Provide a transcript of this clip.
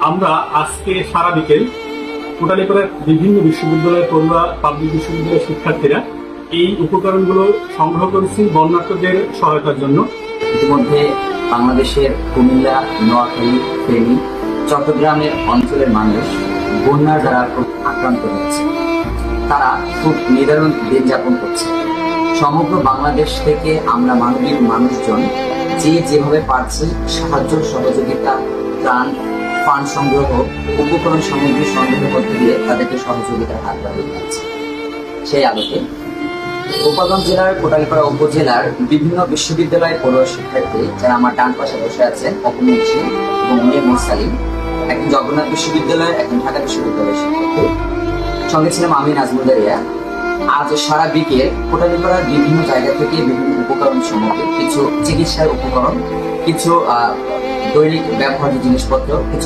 আমরা আজকে সারা বিকেল কোটালীপাড়ার বিভিন্ন বিশ্ববিদ্যালয়ের পড়ুয়া পাবলিক বিশ্ববিদ্যালয়ের শিক্ষার্থীরা এই উপকরণগুলো সংগ্রহ করেছি বন্যার্তদের সহায়তার জন্য। ইতিমধ্যে বাংলাদেশের কুমিল্লা, নোয়াখালী, ফেনী, চট্টগ্রামের অঞ্চলের মানুষ বন্যার দ্বারা খুব আক্রান্ত হচ্ছে। তারা খুব নিদারুণ দিন যাপন করছে। সমগ্র বাংলাদেশ থেকে আমরা মানবিক মানুষজন যে যেভাবে পারছি সাহায্য, সহযোগিতা, ত্রাণ, পান সংগ্রহ, উপকরণ সামগ্রী সংগ্রহ করতে গিয়ে তাদেরকে সহযোগিতার হাত বাড়িয়ে যাচ্ছে। সেই আলোকে গোপালগঞ্জ জেলার কোটালীপাড়া উপজেলার বিভিন্ন বিশ্ববিদ্যালয়ের পড়ুয়া শিক্ষার্থী যারা আমার ডান পাশে বসে আছেন, অপমুন্সি এবং মেয়ে মোসালিম, একজন জগন্নাথ বিশ্ববিদ্যালয়, একজন ঢাকা বিশ্ববিদ্যালয়ের শিক্ষার্থী, সঙ্গে ছিলাম আমি নাজমুল্লাহ। আজ সারা বিকেল কোটালীপাড়ার বিভিন্ন জায়গা থেকে বিভিন্ন উপকরণ সামগ্রী, কিছু চিকিৎসার উপকরণ, কিছু দৈনিক ব্যবহার্য জিনিসপত্র, কিছু